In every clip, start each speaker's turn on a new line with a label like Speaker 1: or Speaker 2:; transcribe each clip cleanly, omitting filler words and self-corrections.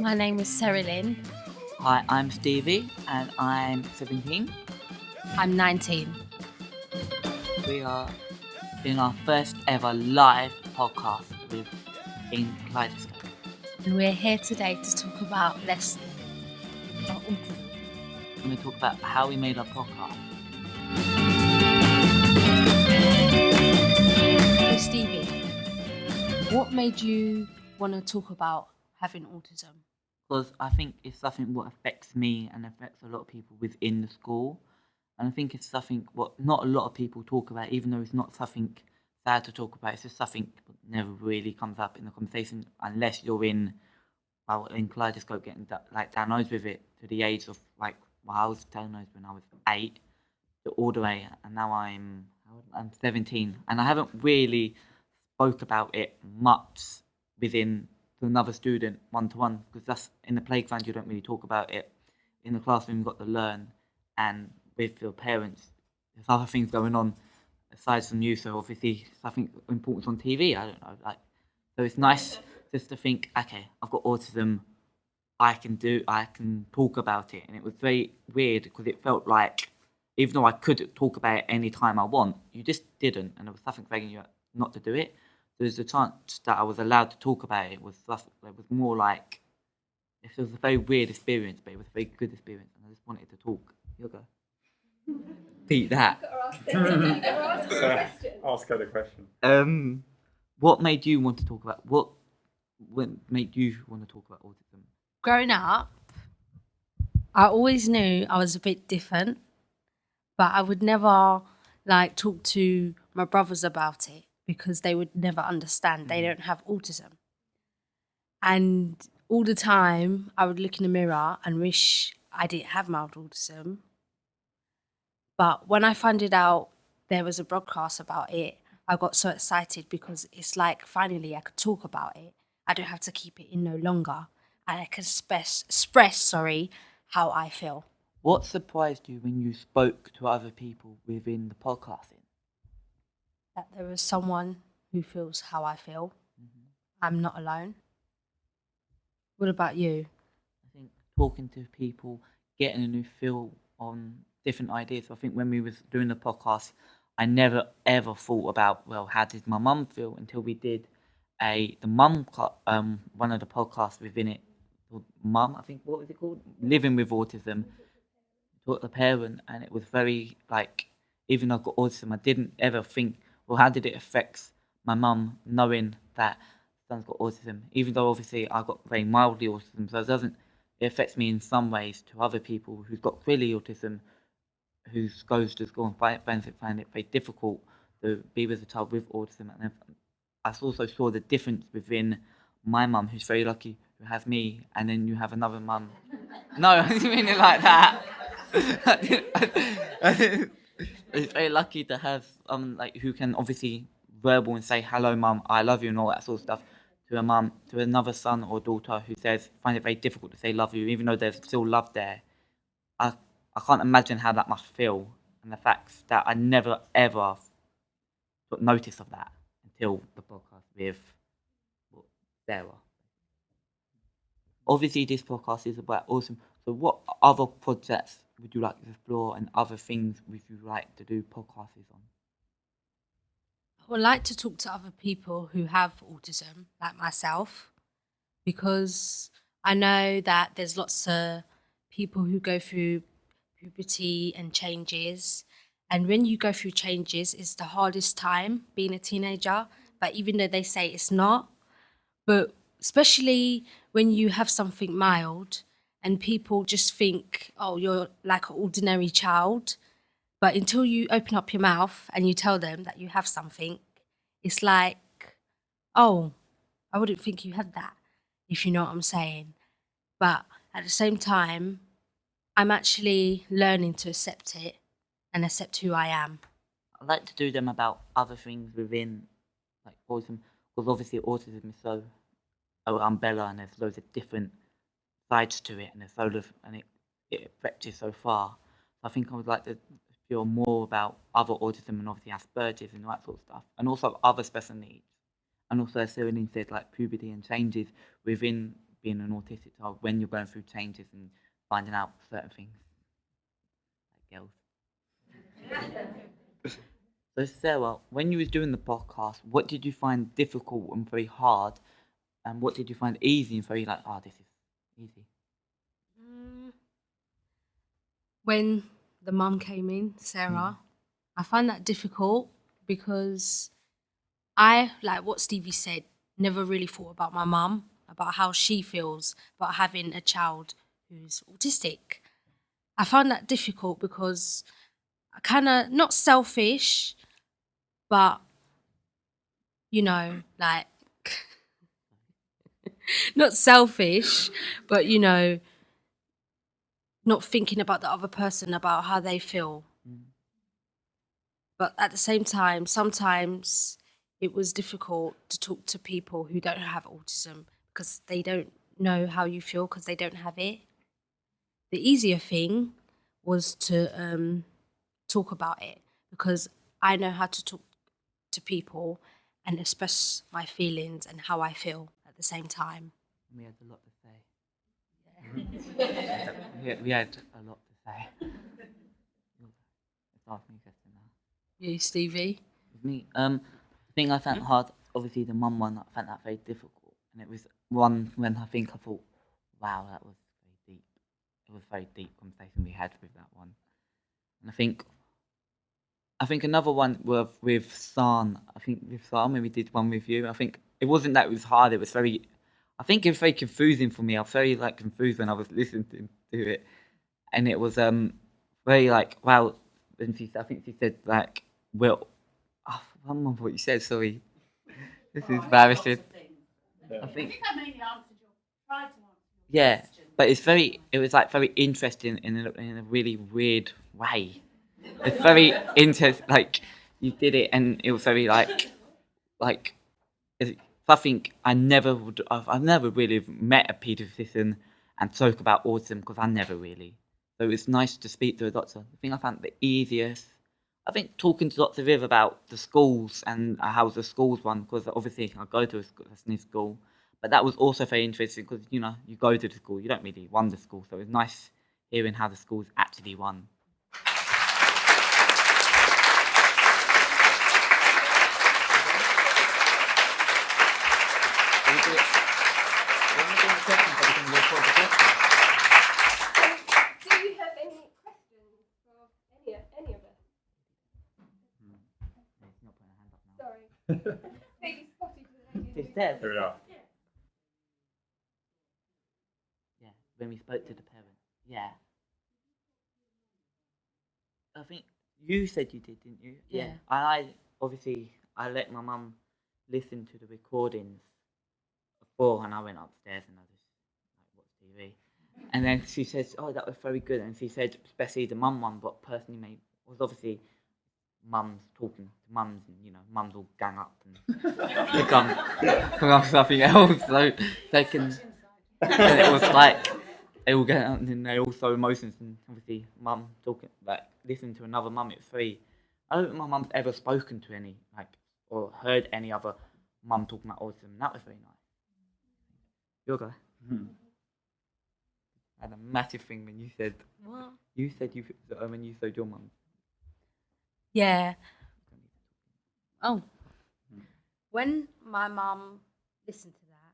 Speaker 1: My name is Sarah Lynn.
Speaker 2: Hi, I'm Stevie and I'm 17.
Speaker 1: I'm 19.
Speaker 2: We are in our first ever live podcast with Kaleidoscope.
Speaker 1: And we're here today to talk about autism.
Speaker 2: We're going to talk about how we made our podcast.
Speaker 1: So Stevie, what made you want to talk about having autism?
Speaker 2: Because I think it's something what affects me and affects a lot of people within the school. And I think it's something what not a lot of people talk about, even though it's not something sad to talk about. It's just something that never really comes up in the conversation unless you're in Kaleidoscope getting diagnosed with it to the age of I was diagnosed when I was 8, all the way, and now I'm 17, and I haven't really spoke about it much within another student one-to-one, because that's in the playground you don't really talk about it. In the classroom you've got to learn, and with your parents there's other things going on aside from you, so obviously something important on TV, I don't know, so it's nice just to think, okay, I've got autism, I can talk about it. And it was very weird because it felt like even though I could talk about it any time I want, you just didn't, and there was something begging you not to do it. There's a chance that I was allowed to talk about it. It was more like, it was a very weird experience, but it was a very good experience, and I just wanted to talk. You'll go. Beat that.
Speaker 3: Ask her the question.
Speaker 2: What made you want to talk about? What made you want to talk about autism?
Speaker 1: Growing up, I always knew I was a bit different, but I would never talk to my brothers about it because they would never understand. They don't have autism. And all the time I would look in the mirror and wish I didn't have mild autism. But when I found it out there was a broadcast about it, I got so excited because it's like finally I could talk about it. I don't have to keep it in no longer. And I can express how I feel.
Speaker 2: What surprised you when you spoke to other people within the podcasting?
Speaker 1: That there is someone who feels how I feel.
Speaker 2: Mm-hmm.
Speaker 1: I'm not alone. What about you?
Speaker 2: I think talking to people, getting a new feel on different ideas. I think when we was doing the podcast, I never ever thought about, well, how did my mum feel, until we did one of the podcasts within it, called Mum, I think, what was it called? Living with Autism. Taught the parent, and it was very even though I've got autism, I didn't ever think, well, how did it affect my mum knowing that son's got autism? Even though obviously I got very mildly autism, so it affects me in some ways to other people who's got clearly autism, who goes to school and find it very difficult to be with a child with autism. And I also saw the difference within my mum, who's very lucky who has me, and then you have another mum. No, I didn't mean it like that. It's very lucky to have who can obviously verbal and say hello mum, I love you and all that sort of stuff, to a mum, to another son or daughter who find it very difficult to say love you, even though there's still love there. I can't imagine how that must feel, and the fact that I never ever took notice of that until the podcast with Sarah. Obviously this podcast is about autism, so what other projects would you like to explore, and other things would you like to do podcasts on?
Speaker 1: I would like to talk to other people who have autism, like myself, because I know that there's lots of people who go through puberty and changes. And when you go through changes, it's the hardest time being a teenager. But even though they say it's not, but especially when you have something mild and people just think, oh, you're like an ordinary child. But until you open up your mouth and you tell them that you have something, it's like, oh, I wouldn't think you had that, if you know what I'm saying. But at the same time, I'm actually learning to accept it and accept who I am.
Speaker 2: I'd like to do them about other things within autism, because obviously autism is so umbrella, and there's loads of different sides to it, and it affects you so far. So I think I would like to feel more about other autism and obviously Asperger's and all that sort of stuff, and also other special needs, and also as Cyril said, like puberty and changes within being an autistic child when you're going through changes and finding out certain things, like girls. So Sarah, when you was doing the podcast, what did you find difficult and very hard, and what did you find easy and very like, this is easy?
Speaker 1: When the mum came in, Sarah, I find that difficult because I, like what Stevie said, never really thought about my mum, about how she feels about having a child who's autistic. I found that difficult because I kind of, not selfish, but, you know, like, not selfish, but, you know, not thinking about the other person, about how they feel. But at the same time, sometimes it was difficult to talk to people who don't have autism because they don't know how you feel because they don't have it. The easier thing was to talk about it because I know how to talk to people and express my feelings and how I feel at the same time.
Speaker 2: We had a lot to say. We had a lot to say. It's asking me a question now.
Speaker 1: You, Stevie?
Speaker 2: With me, the thing I found hard, obviously the mum one, I found that very difficult, and it was one when I thought, wow, that was very deep. It was a very deep conversation we had with that one, and I think another one was with San. I think with San when we did one with you. I think it wasn't that it was hard. It was very. I think it was very confusing for me. I was very confused when I was listening to it, and it was very wow. And I think she said well, I don't remember what you said. Sorry, this is embarrassing. I think I mainly answered tried to answer your question. But it was very interesting in a really weird way. It's very interesting. You did it, and it was very something I've never really met a paediatrician and talk about autism because I never really. So it's nice to speak to a doctor. The thing I found the easiest, I think talking to Dr. Viv about the schools and how the schools run, because obviously I go to a new school, but that was also very interesting because, you go to the school, you don't really run the school, so it's nice hearing how the schools actually run. It's there.
Speaker 3: Here we are.
Speaker 2: Yeah, when we spoke to the parent. Yeah. I think you said you did, didn't you?
Speaker 1: Yeah.
Speaker 2: I let my mum listen to the recordings before, and I went upstairs and I just watched TV. And then she says, "Oh, that was very good." And she said, especially the mum one, but personally was obviously mums talking to mums, and mums all gang up and become something else, so they can. And it was they all get out and they all show emotions, and obviously mum talking listening to another mum. It's very. I don't think my mum's ever spoken to any or heard any other mum talking about autism. That was very nice. Your guy. I had a massive thing when you said.
Speaker 1: What?
Speaker 2: You said when you showed your mum.
Speaker 1: Yeah. Oh. When my mum listened to that,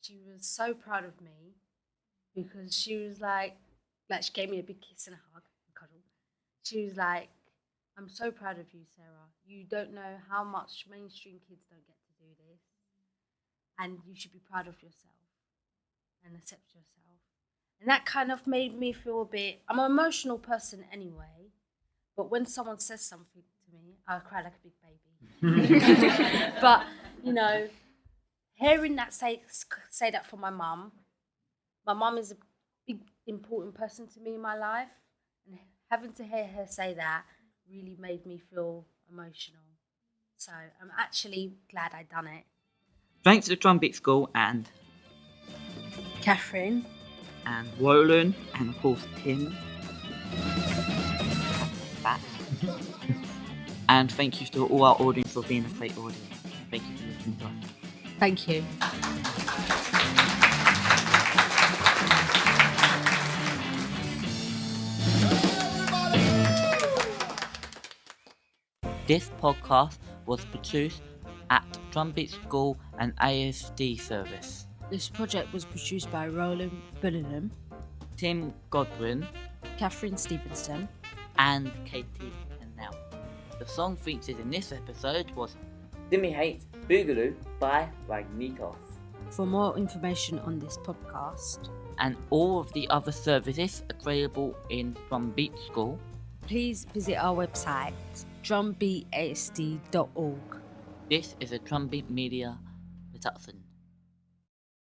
Speaker 1: she was so proud of me because she was like she gave me a big kiss and a hug and cuddle. She was like, "I'm so proud of you, Sarah. You don't know how much mainstream kids don't get to do this. And you should be proud of yourself and accept yourself." And that kind of made me feel a bit. I'm an emotional person anyway. But when someone says something to me, I cry like a big baby. But, hearing that say that from my mum is a big, important person to me in my life. And having to hear her say that really made me feel emotional. So I'm actually glad I done it.
Speaker 2: Thanks to the Drumbeat School and
Speaker 1: Catherine.
Speaker 2: And Roland, and of course Tim. And thank you to all our audience for being a great audience. Thank you for listening to us.
Speaker 1: Thank you.
Speaker 2: This podcast was produced at Drumbeat School and ASD service.
Speaker 1: This project was produced by Roland Billingham,
Speaker 2: Tim Godwin,
Speaker 1: Catherine Stevenson,
Speaker 2: and Katie Canal. The song featured in this episode was Dimmy Hate Boogaloo by Ragnikov.
Speaker 1: For more information on this podcast
Speaker 2: and all of the other services available in Drumbeat School,
Speaker 1: please visit our website drumbeatasd.org.
Speaker 2: This is a Drumbeat Media production.